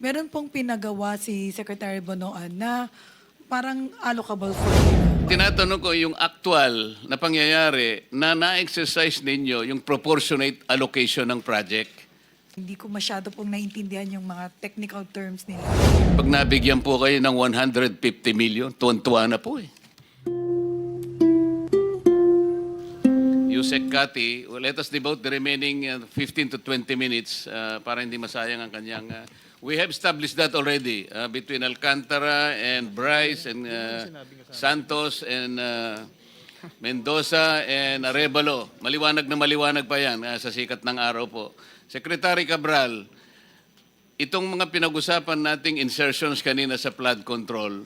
Meron pong pinagawa si Secretary Bonoan na parang allocable for him. Tinatanong ko yung actual na pangyayari na na-exercise ninyo yung proportionate allocation ng project. Hindi ko masyado pong naintindihan yung mga technical terms nila. Pag nabigyan po kayo ng 150 million, tuwan-tuwa na po eh. Yusek Kati, well, let us devote the remaining 15 to 20 minutes para hindi masayang ang kanyang... we have established that already between Alcantara and Bryce and Santos and Mendoza and Arevalo. Maliwanag na maliwanag pa yan sa sikat ng araw po. Secretary Cabral, itong mga pinag-usapan nating insertions kanina sa flood control,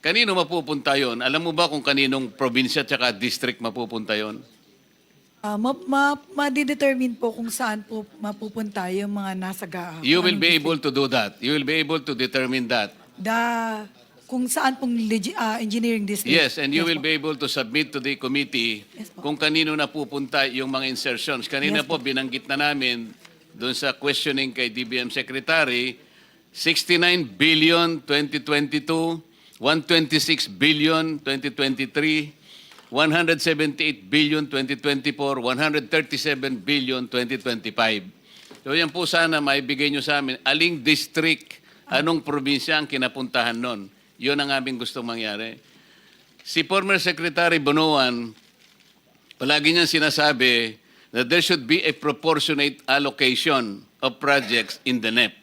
kanino mapupunta yon? Alam mo ba kung kaninong probinsya at district mapupunta yon? Ma-determine po kung saan po mapupunta yung mga nasa GAA. You will be able to do that. You will be able to determine that. Kung saan pong engineering district. Yes, and you will po. be able to submit to the committee Yes po. kung kanino napupunta yung mga insertions. Kanina Yes po, binanggit na namin doon sa questioning kay DBM Secretary, 69 billion 2022, 126 billion 2023, 178 billion 2024, 137 billion 2025. So yan po sana maibigay nyo sa amin. Aling district, anong probinsya ang kinapuntahan nun? Yun ang aming gustong mangyari. Si former Secretary Bonoan, palagi niyang sinasabi that there should be a proportionate allocation of projects in the NEP.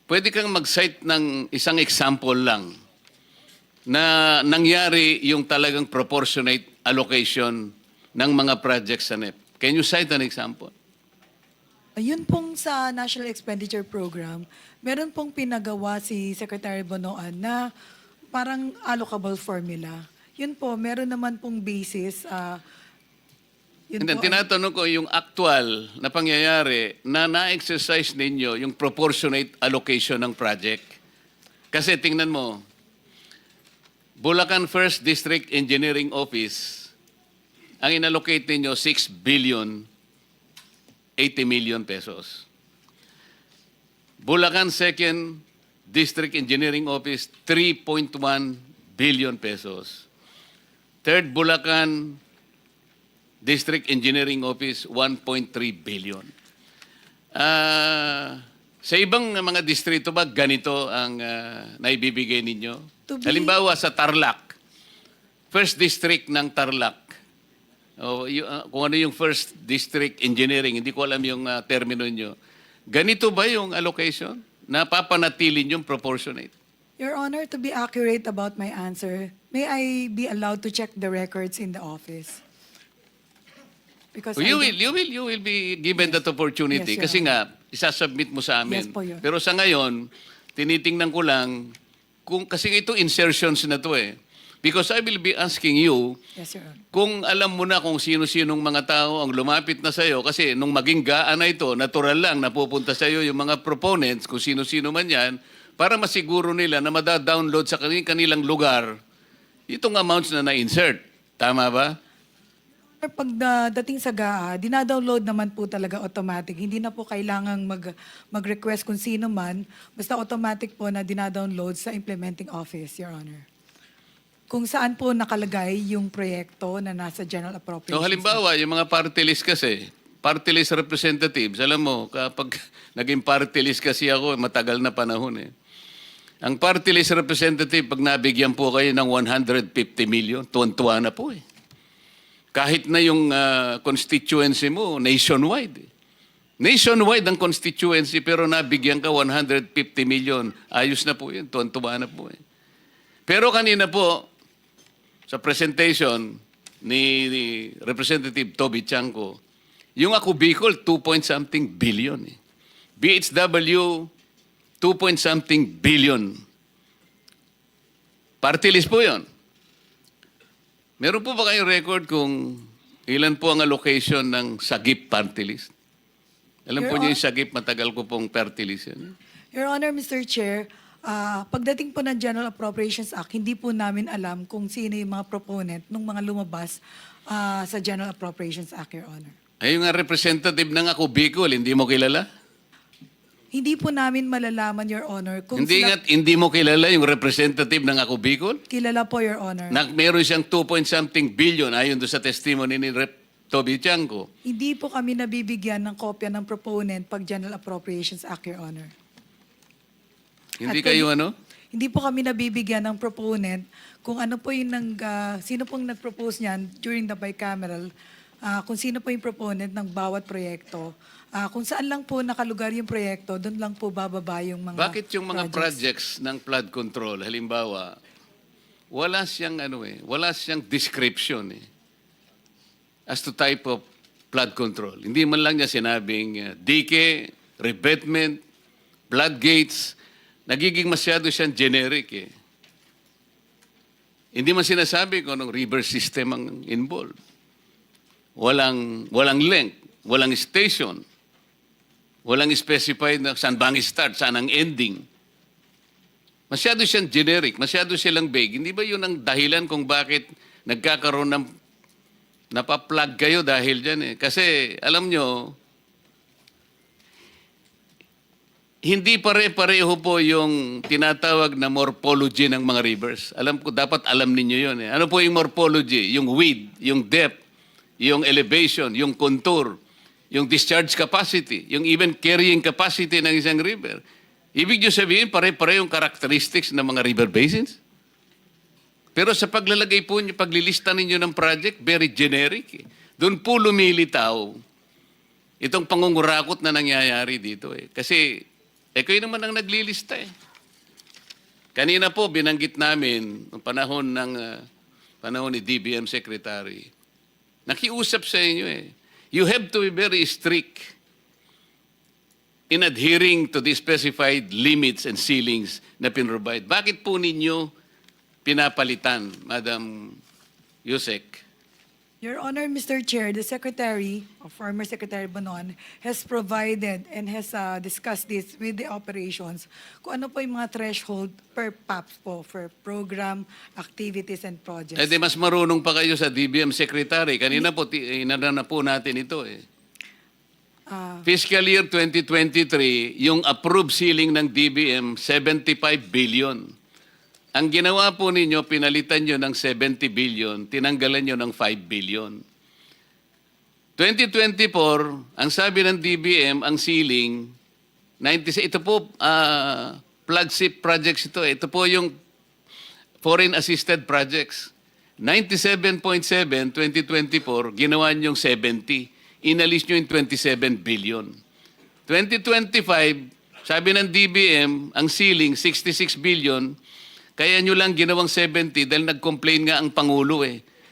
Pwede kang mag-cite ng isang example lang na nangyari yung talagang proportionate allocation ng mga projects sa NEP. Can you cite an example? Yun pong sa National Expenditure Program, meron pong pinagawa si Secretary Bonoan na parang allocable formula. Yun po, meron naman pong basis. Yun And then, po, tinatanong ko yung actual na pangyayari na na-exercise ninyo yung proportionate allocation ng project. Kasi tingnan mo, Bulacan First District Engineering Office, ang inallocate ninyo 6 billion 80 million pesos. Bulacan Second District Engineering Office, 3.1 billion pesos. Third Bulacan District Engineering Office, 1.3 billion. Sa ibang mga distrito ba, ganito ang naibibigay ninyo? Halimbawa sa Tarlac, First District ng Tarlac, kung ano yung First District Engineering, hindi ko alam yung termino nyo. Ganito ba yung allocation? Napapanatilin yung proportionate? Your Honor, to be accurate about my answer, may I be allowed to check the records in the office? Because You will be given that opportunity. Yes, Your Kasi nga, isasubmit mo sa amin. Yes po, Your- Pero sa ngayon, tinitingnan ko lang, kasi ito insertions na to eh. Because I will be asking you, Yes, Your Honor. kung alam mo na kung sino-sinong mga tao ang lumapit na sa'yo, kasi nung maging gaan na ito, natural lang, napupunta sa'yo yung mga proponents, kung sino-sino man yan, para masiguro nila na madadownload sa kanilang lugar itong amounts na na-insert. Tama ba? Pag dating sa GAA, dinadownload naman po talaga automatic. Hindi na po kailangang mag-request kung sino man. Basta automatic po na dinadownload sa implementing office, Your Honor. Kung saan po nakalagay yung proyekto na nasa General Appropriations. So halimbawa, yung mga party list kasi, party list representatives, alam mo, kapag naging party list kasi ako, matagal na panahon eh. Ang party list representative, pag nabigyan po kayo ng 150 million, tuwan-tuwa na po eh. Kahit na yung constituency mo, nationwide. Nationwide ang constituency, pero nabigyan ka 150 million. Ayos na po yun, tuwan-tuwa na po eh. Pero kanina po, sa presentation ni Representative Toby Chanco, yung ako Bicol, 2 point something billion eh. BHW, 2 point something billion. Party list po yun. Meron po ba kayong record kung ilan po ang allocation ng Sagip party list? Alam po niyo yung Sagip, matagal ko pong party list yan. Your Honor, Mr. Chair, pagdating po ng General Appropriations Act, hindi po namin alam kung sino yung mga proponent ng mga lumabas sa General Appropriations Act, Your Honor. Ay, yung nga representative ng ako Bicol, hindi mo kilala? Hindi po namin malalaman, Your Honor, kung Hindi mo kilala yung representative ng Ako Bicol? kilala po, Your Honor. Na meron siyang 2 point something billion ayon doon sa testimony ni Rep. Toby Tiangco. Hindi po kami nabibigyan ng kopya ng proponent pag General Appropriations Act, Your Honor. Hindi At kayo ano? Hindi po kami nabibigyan ng proponent kung ano po yung sino pong nag-propose niyan during the bicameral, kung sino po yung proponent ng bawat proyekto. Kung saan lang po nakalugar yung proyekto, doon lang po bababa yung mga Bakit yung mga projects ng flood control, halimbawa, wala siyang wala siyang description as to type of flood control. Hindi man lang niya sinabing dike, revetment, floodgates. Nagiging masyado siyang generic Hindi man sinasabi kung anong river system ang involved. Walang length, walang station, walang specified na saan bang start, saan ang ending. Masyado siyang generic, masyado silang vague. Hindi ba yun ang dahilan kung bakit nagkakaroon ng napaplug kayo dahil dyan Kasi alam nyo, hindi pare-pareho po yung tinatawag na morphology ng mga rivers. Alam ko, dapat alam ninyo yun Ano po yung morphology? Yung width, yung depth, yung elevation, yung contour, yung discharge capacity, yung even carrying capacity ng isang river. Ibig nyo sabihin, pare-parehong characteristics ng mga river basins? Pero sa paglalagay po niyo, paglilista ninyo ng project, very generic Doon po lumilitaw itong pangungurakot na nangyayari dito Kasi, kayo naman ang naglilista Kanina po, binanggit namin, noong panahon ni DBM Secretary, nakiusap sa inyo You have to be very strict in adhering to the specified limits and ceilings na pinrovide. Bakit po ninyo pinapalitan, Madam Yusek? Your Honor, Mr. Chair, the Secretary, or former Secretary Bonon, has provided and has discussed this with the operations kung ano po yung mga threshold per PAPS po for program, activities, and projects. Di mas marunong pa kayo sa DBM Secretary. Kanina po, inana na po natin ito Fiscal year 2023, yung approved ceiling ng DBM, 75 billion. Ang ginawa po ninyo, pinalitan nyo ng 70 billion, tinanggalan nyo ng 5 billion. 2024, ang sabi ng DBM, ang ceiling, 96, ito po, flagship projects ito. Ito po yung foreign assisted projects. 97.7, 2024, ginawa nyo yung 70. Inalis nyo yung 27 billion. 2025, sabi ng DBM, ang ceiling, 66 billion, kaya nyo lang ginawang 70 dahil nag-complain nga ang Pangulo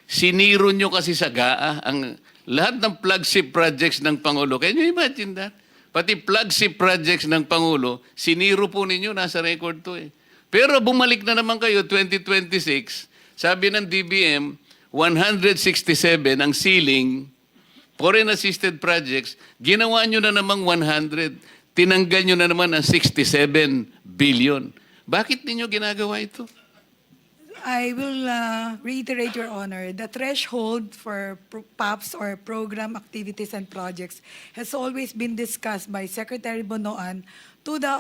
Siniro nyo kasi sa GAA ang lahat ng flagship projects ng Pangulo. Can you imagine that? Pati flagship projects ng Pangulo, siniro po ninyo, nasa record to Pero bumalik na naman kayo, 2026, sabi ng DBM, 167 ang ceiling, foreign assisted projects, ginawa nyo na namang 100, tinanggal nyo na naman ang 67 billion. Bakit ninyo ginagawa ito? I will reiterate, Your Honor, the threshold for PAPs or program activities and projects has always been discussed by Secretary Bonoan to the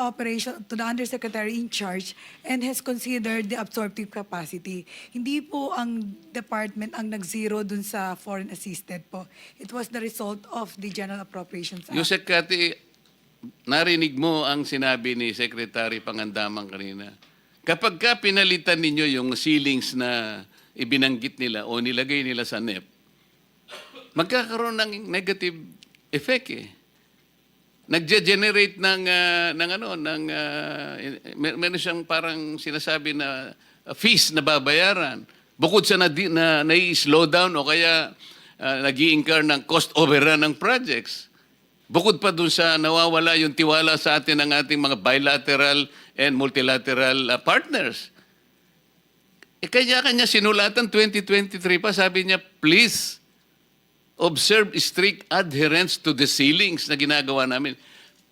Undersecretary in charge and has considered the absorptive capacity. Hindi po ang department ang nag-zero dun sa foreign assisted po. It was the result of the General Appropriations Act. Yusek Kati, narinig mo ang sinabi ni Secretary Pangandaman kanina. Kapag ka pinalitan ninyo yung ceilings na ibinanggit nila o nilagay nila sa NEP, magkakaroon ng negative effect Nagge-generate meron siyang parang sinasabi na fees na babayaran. Bukod sa nai-slow down o kaya nag-i-incur ng cost overrun ng projects. Bukod pa dun sa nawawala yung tiwala sa atin ng ating mga bilateral and multilateral partners. Kanya-kanya sinulatan 2023 pa, sabi niya, please observe strict adherence to the ceilings na ginagawa namin.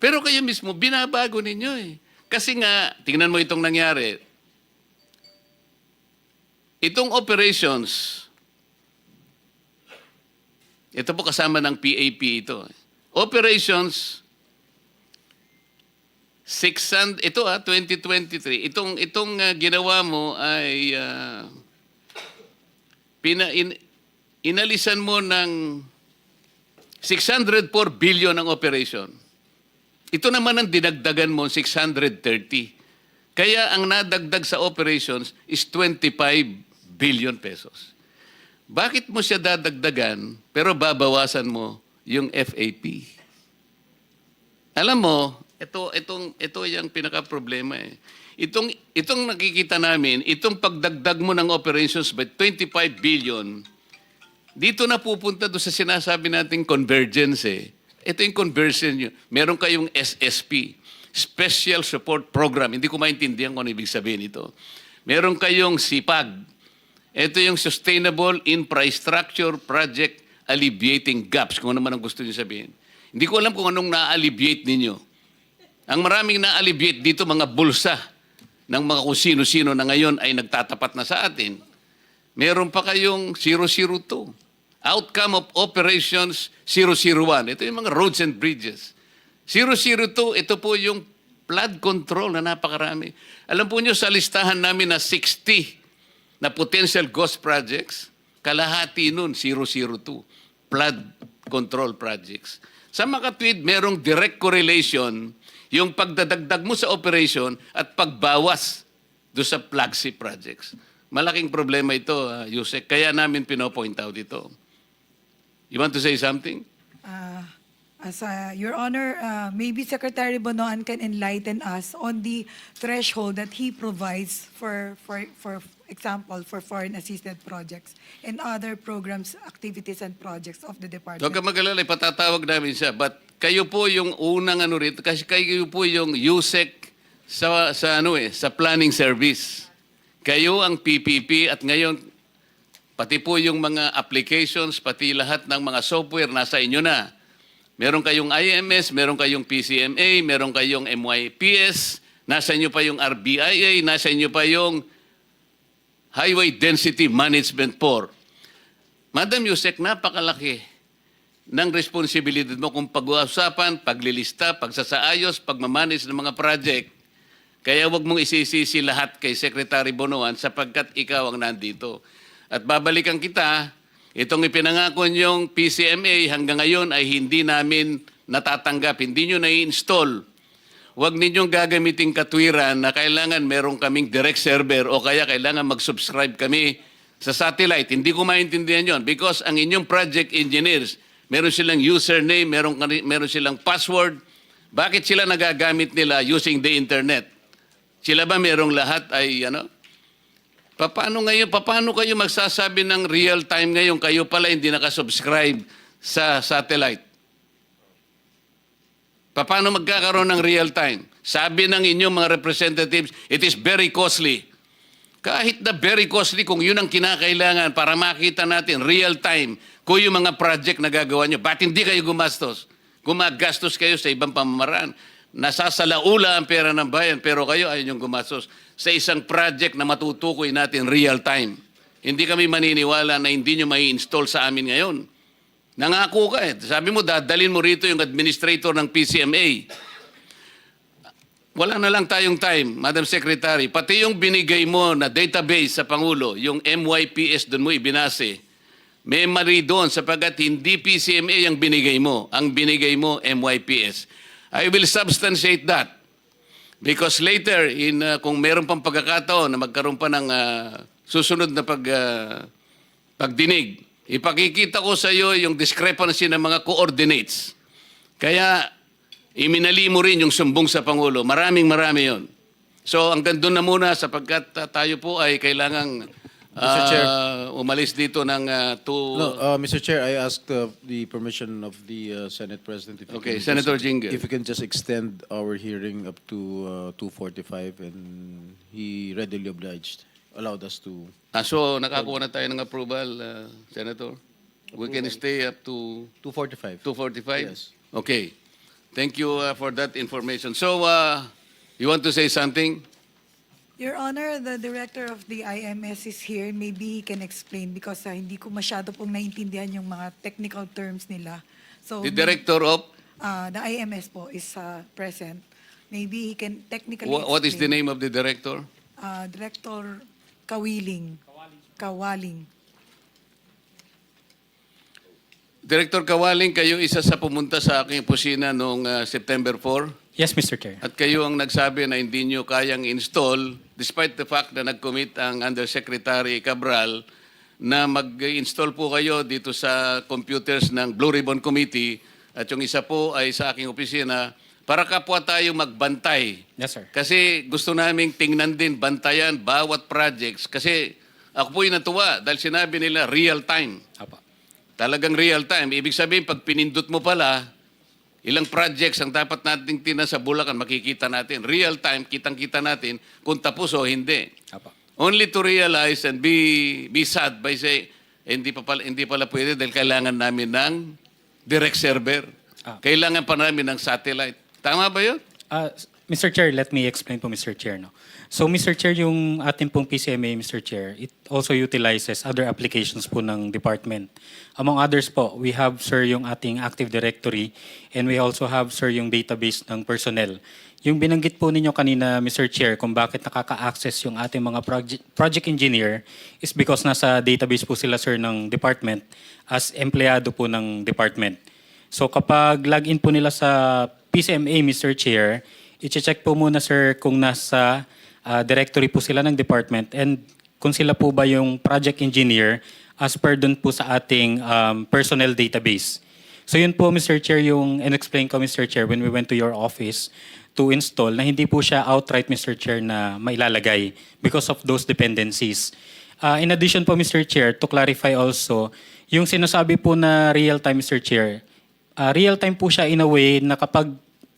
Pero kayo mismo, binabago ninyo Kasi nga, tingnan mo itong nangyari. Itong operations, ito po kasama ng PAP ito. Operations, ito 2023. Itong ginawa mo ay inalisan mo ng 604 billion ang operation. Ito naman ang dinagdagan mo, 630. Kaya ang nadagdag sa operations is 25 billion pesos. Bakit mo siya dadagdagan pero babawasan mo yung FAP? Alam mo, ito yung pinaka-problema eh. Itong nakikita namin, itong pagdagdag mo ng operations by 25 billion, dito na pupunta doon sa sinasabi nating convergence eh. Ito yung conversion nyo. Meron kayong SSP, Special Support Program. Hindi ko maintindihan kung ano ibig sabihin ito. Meron kayong SIPAG. Ito yung Sustainable Infrastructure Project Alleviating Gaps, kung ano man ang gusto nyo sabihin. Hindi ko alam kung anong na-alleviate ninyo. Ang maraming na-alleviate dito, mga bulsa ng mga kung sino-sino na ngayon ay nagtatapat na sa atin. Meron pa kayong 002. Outcome of Operations 001. Ito yung mga roads and bridges. 002, ito po yung flood control na napakarami. Alam po nyo, sa listahan namin na 60 na potential ghost projects, kalahati nun 002. Flood control projects. Sa makatwid, merong direct correlation yung pagdadagdag mo sa operation at pagbawas do sa flagship projects. Malaking problema ito, Yusek. Kaya namin pinopoint out ito. You want to say something? Your Honor, maybe Secretary Bonoan can enlighten us on the threshold that he provides for example, for foreign assisted projects and other programs, activities, and projects of the department. Huwag ka mag-alala, ipatatawag namin siya. But kayo po yung unang rito, kasi kayo po yung USEC sa planning service. Kayo ang PPP at ngayon, pati po yung mga applications, pati lahat ng mga software nasa inyo na. Meron kayong IMS, meron kayong PCMA, meron kayong MYPS, nasa inyo pa yung RBIA, nasa inyo pa yung Highway Density Management 4. Madam Yusek, napakalaki ng responsibilidad mo kung pag-uusapan, paglilista, pagsasaayos, pagmamanage ng mga project. Kaya wag mong isisisi lahat kay Secretary Bonoan sapagkat ikaw ang nandito. At babalikan kita, itong ipinangako niyong PCMA hanggang ngayon ay hindi namin natatanggap, hindi nyo na-install. Huwag ninyong gagamitin katwiran na kailangan meron kaming direct server o kaya kailangan mag-subscribe kami sa satellite. Hindi ko maintindihan yon because ang inyong project engineers, meron silang username, meron silang password. Bakit sila nagagamit nila using the internet? Sila ba merong lahat ay Paano kayo magsasabi ng real time ngayon? Kayo pala hindi nakasubscribe sa satellite. Paano magkakaroon ng real time? Sabi ng inyong mga representatives, it is very costly. Kahit na very costly, kung yun ang kinakailangan para makita natin real time kung yung mga project na gagawa nyo, ba't hindi kayo gumastos? Gumagastos kayo sa ibang pamamaraan. Nasasalaula ang pera ng bayan, pero kayo ayaw niyong gumastos sa isang project na matutukoy natin real time. Hindi kami maniniwala na hindi nyo mai-install sa amin ngayon. Nangako ka eh. Sabi mo, dadalhin mo rito yung administrator ng PCMA. Wala na lang tayong time, Madam Secretary. Pati yung binigay mo na database sa Pangulo, yung MYPS, doon mo ibinase. May mali doon sapagkat hindi PCMA ang binigay mo. Ang binigay mo, MYPS. I will substantiate that. Because later, kung meron pang pagkakataon na magkaroon pa ng susunod na pagdinig, ipakikita ko sa iyo yung discrepancy ng mga coordinates. Kaya, iminali mo rin yung sumbong sa Pangulo. Marami yon. So, hanggang doon na muna sapagkat tayo po ay kailangang Mr. Chair. Umalis dito ng No, Mr. Chair, I asked the permission of the Senate President. If Okay, you can Senator just, Jinggoy. If we can just extend our hearing up to 2:45, and he readily obliged, allowed us to. So, nakakuha na tayo ng approval, Senator? We can stay up to 2:45. 2:45? Yes. Okay. Thank you for that information. So, you want to say something? Your Honor, the director of the IMS is here. Maybe he can explain because hindi ko masyado pong naintindihan yung mga technical terms nila. So, The director of? the IMS po is present. Maybe he can technically What is the explain. name of the director? Director Kawiling. Kawaling. Director Kawaling, kayo isa sa pumunta sa aking opisina noong September 4. Yes, Mr. Chair. At kayo ang nagsabi na hindi nyo kayang install despite the fact na nag-commit ang Undersecretary Cabral na mag-install po kayo dito sa computers ng Blue Ribbon Committee at yung isa po ay sa aking opisina para kapwa tayo magbantay. Yes, sir. Kasi gusto naming tingnan din, bantayan bawat projects. Kasi ako po'y natuwa dahil sinabi nila real time. Apo. Talagang real time. Ibig sabihin, pag pinindot mo pala, ilang projects ang dapat nating tinan sa Bulacan, makikita natin. Real time, kitang-kita natin kung tapos o hindi. Apo. Only to realize and be sad by say, hindi pala pwede dahil kailangan namin ng direct server. Kailangan pa namin ng satellite. Tama ba yun? Mr. Chair, let me explain po, Mr. Chair. No? So, Mr. Chair, yung ating pong PCMA, Mr. Chair, it also utilizes other applications po ng department. Among others po, we have, sir, yung ating Active Directory and we also have, sir, yung database ng personnel. Yung binanggit po ninyo kanina, Mr. Chair, kung bakit nakaka-access yung ating mga project engineer is because nasa database po sila, sir, ng department as empleyado po ng department. So, kapag login po nila sa PCMA, Mr. Chair, i-check po muna, sir, kung nasa directory po sila ng department and kung sila po ba yung project engineer as per dun po sa ating personnel database. So yun po, Mr. Chair, yung in-explain ko, Mr. Chair, when we went to your office to install, na hindi po siya outright, Mr. Chair, na mailalagay because of those dependencies. In addition po, Mr. Chair, to clarify also, yung sinasabi po na real-time, Mr. Chair, real-time po siya in a way na kapag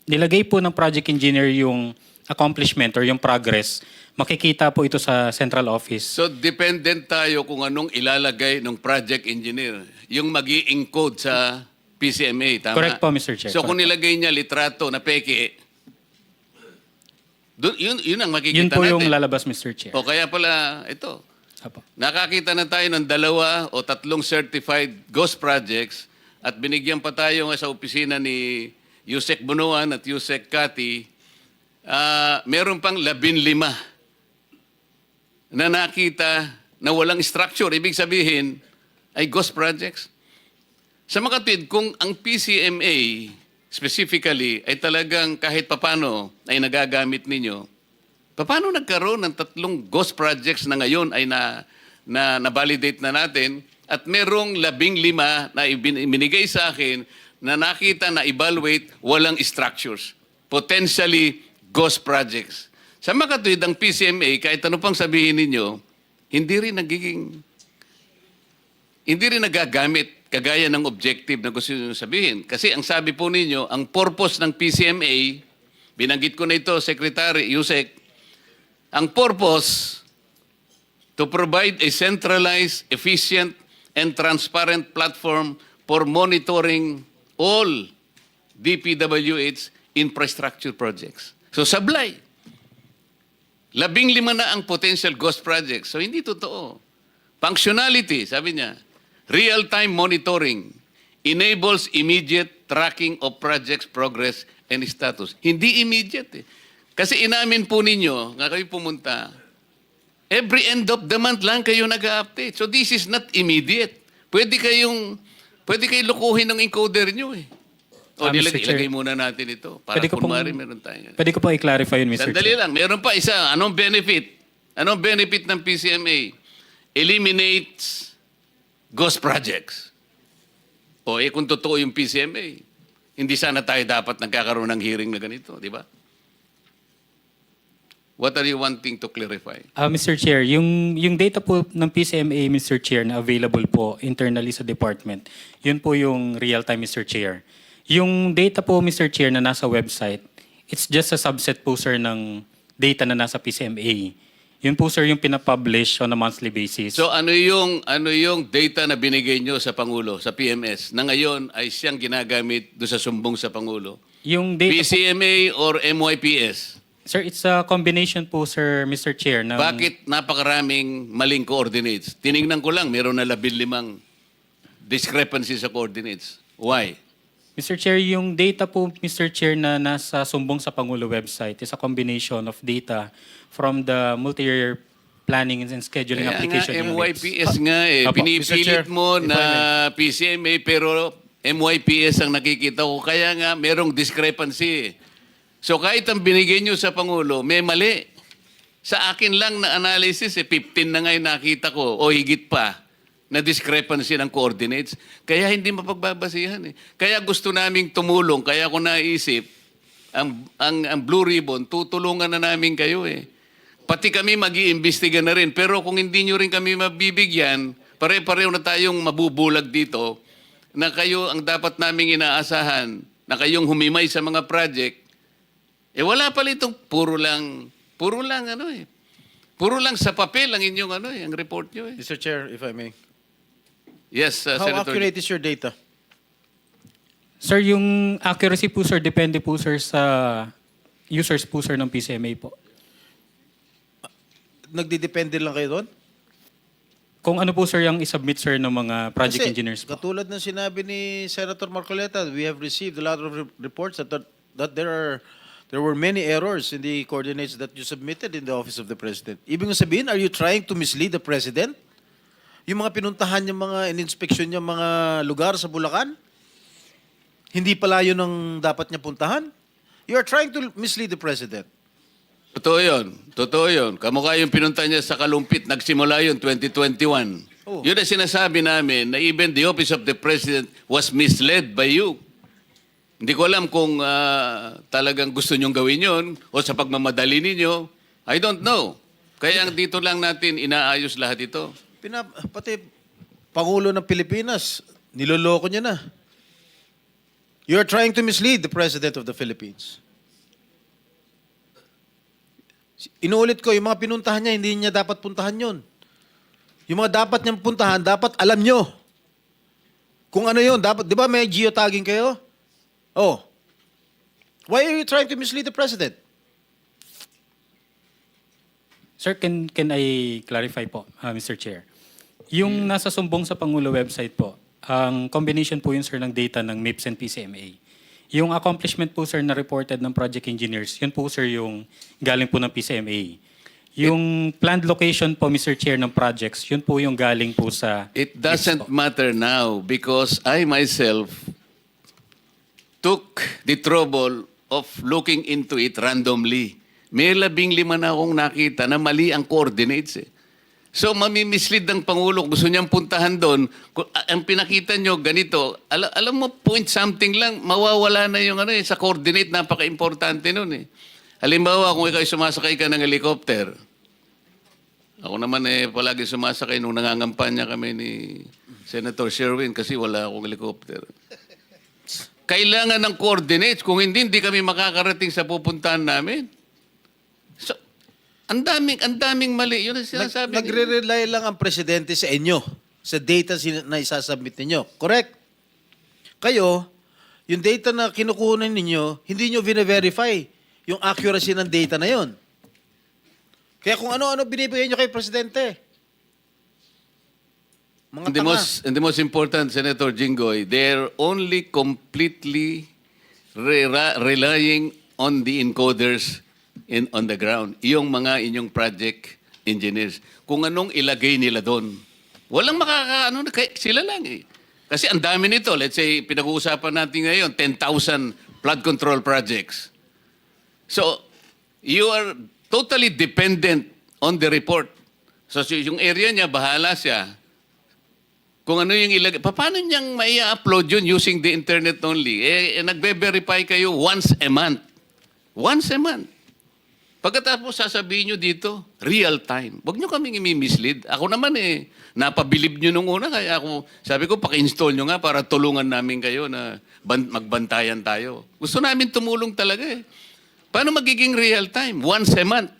nilagay po ng project engineer yung accomplishment or yung progress, makikita po ito sa central office. So, dependent tayo kung anong ilalagay ng project engineer. Yung mag-i-encode sa PCMA, tama? Correct po, Mr. Chair. So, kung Correct nilagay niya litrato na peke, yun ang makikita Yun po natin. yung lalabas, Mr. Chair. O kaya pala, ito, Apo. nakakita na tayo ng 2 o 3 certified ghost projects at binigyan pa tayo nga sa opisina ni Yusek Bunuan at Yusek Kati, meron pang 15 na nakita na walang structure. Ibig sabihin ay ghost projects. Sa makatwid, kung ang PCMA specifically ay talagang kahit papano ay nagagamit ninyo, paano nagkaroon ng 3 ghost projects na ngayon ay na-validate na natin at merong 15 na ibinigay sa akin na nakita na evaluate walang structures. Potentially ghost projects. Sa makatwid, ang PCMA, kahit ano pang sabihin ninyo, hindi rin nagagamit kagaya ng objective na gusto nyo sabihin. Kasi ang sabi po ninyo, ang purpose ng PCMA, binanggit ko na ito, Secretary Yusek, ang purpose to provide a centralized, efficient, and transparent platform for monitoring all DPWH infrastructure projects. So sablay. 15 na ang potential ghost projects. So hindi totoo. Functionality, sabi niya, real-time monitoring enables immediate tracking of projects' progress and status. Hindi immediate eh. Kasi inamin po ninyo, nga kayo pumunta, every end of the month lang kayo nag-update. So this is not immediate. Pwede kayong lukuhin ng encoder nyo eh. O Mr. Chair. ilagay muna natin ito. Para Pwede ko kunwari pong- meron tayo. Pwede ko po i-clarify yun, Mr. Sandali Chair. lang. Meron pa isa. Anong benefit? Anong benefit ng PCMA? Eliminates ghost projects. O kung totoo yung PCMA, hindi sana tayo dapat nagkakaroon ng hearing na ganito, di ba? What are you wanting to clarify? Mr. Chair, yung data po ng PCMA, Mr. Chair, na available po internally sa department, yun po yung real-time, Mr. Chair. Yung data po, Mr. Chair, na nasa website, it's just a subset po, sir, ng data na nasa PCMA. Yun po, sir, yung pinapublish on a monthly basis. So ano yung data na binigay nyo sa Pangulo, sa PMS, na ngayon ay siyang ginagamit do sa sumbong sa Pangulo? Yung data po, PCMA or MYPS? sir, it's a combination po, sir, Mr. Chair. Ng, Bakit napakaraming maling coordinates? Tiningnan ko lang, meron na 15 discrepancies sa coordinates. Why? Mr. Chair, yung data po, Mr. Chair, na nasa sumbong sa Pangulo website is a combination of data from the multi-year planning and scheduling Kaya application nga, units. MYPS nga eh. Apo, Mr. Chair, Pinipilit mo if I na PCMA pero MYPS ang nakikita ko. Kaya nga merong discrepancy eh. So kahit ang binigay nyo sa Pangulo, may mali. Sa akin lang na analysis, 15 na nga yung nakita ko o higit pa na discrepancy ng coordinates. Kaya hindi mapagbabasihan eh. Kaya gusto naming tumulong, kaya ako naisip, ang Blue Ribbon, tutulungan na namin kayo eh. Pati kami mag-iimbestiga na rin. Pero kung hindi nyo rin kami mabibigyan, pare-pareho na tayong mabubulag dito na kayo ang dapat naming inaasahan, na kayong humimay sa mga project, wala pala itong puro lang ano eh. Puro lang sa papel ang inyong ano eh, ang report nyo eh. Mr. Chair, if I may. Yes, How Senator. accurate is your data? Sir, yung accuracy po, sir, depende po, sir, sa users po, sir, ng PCMA po. Nagdidepende lang kayo doon? Kung ano po, sir, yung isubmit, sir, ng mga project Kasi, engineers po. katulad ng sinabi ni Senator Marcoleta, we have received a lot of reports that there were many errors in the coordinates that you submitted in the Office of the President. Ibig sabihin, are you trying to mislead the President? Yung mga pinuntahan niya, mga in-inspection niya, mga lugar sa Bulacan, hindi pala yun ang dapat niya puntahan? You are trying to mislead the President. Totoo yun. Totoo yun. Kamukha yung pinunta niya sa Kalumpit, nagsimula yun 2021. Oh. Yun ang sinasabi namin na even the Office of the President was misled by you. Hindi ko alam kung talagang gusto nyong gawin yun o sa pagmamadali ninyo. I don't know. Kaya dito lang natin inaayos lahat ito. Pati Pangulo ng Pilipinas, niloloko niya na. You are trying to mislead the President of the Philippines. Inuulit ko, yung mga pinuntahan niya, hindi niya dapat puntahan yun. Yung mga dapat niyang puntahan, dapat alam nyo. Kung ano yun, dapat, di ba may geotagging kayo? Oh. Why are you trying to mislead the President? Sir, can I clarify po, Mr. Chair? Yung nasa sumbong sa Pangulo website po, ang combination po yun, sir, ng data ng MIPS and PCMA. Yung accomplishment po, sir, na reported ng project engineers, yun po, sir, yung galing po ng PCMA. Yung planned location po, Mr. Chair, ng projects, yun po yung galing po sa... It doesn't matter now because I myself took the trouble of looking into it randomly. May 15 na akong nakita na mali ang coordinates eh. So, mamimislead ng Pangulo. Gusto niyang puntahan doon. Ang pinakita niyo, ganito. Alam mo, point something lang, mawawala na yung ano eh, sa coordinate, napaka-importante nun eh. Halimbawa, kung ikaw sumasakay ka ng helicopter, ako naman eh, palagi sumasakay nung nangangampanya kami ni Senator Sherwin kasi wala akong helicopter. Kailangan ng coordinates. Kung hindi kami makakarating sa pupuntahan namin. So, ang daming mali. Yun ang sinasabi. Nagre-rely lang ang Presidente sa inyo, sa data na isasubmit ninyo. Correct? Kayo, yung data na kinukunan ninyo, hindi nyo vina-verify yung accuracy ng data na yon. Kaya kung ano-ano binibigay nyo kay Presidente. Mga tanga. And the most important, Senator Jinggoy, they're only completely relying on the encoders on the ground. Yung mga inyong project engineers. Kung anong ilagay nila doon. Walang sila lang eh. Kasi ang dami nito. Let's say, pinag-uusapan natin ngayon, 10,000 flood control projects. So, you are totally dependent on the report. So, yung area niya, bahala siya. Kung ano yung ilagay. Paano niyang mai-upload yun using the internet only? Nagbe-verify kayo once a month. Once a month. Pagkatapos sasabihin nyo dito, real time. Huwag nyo kaming imi-mislead. Ako naman napabilib nyo nung una. Kaya ako, sabi ko, paki-install nyo nga para tulungan namin kayo na magbantayan tayo. Gusto namin tumulong talaga eh. Paano magiging real time? Once a month.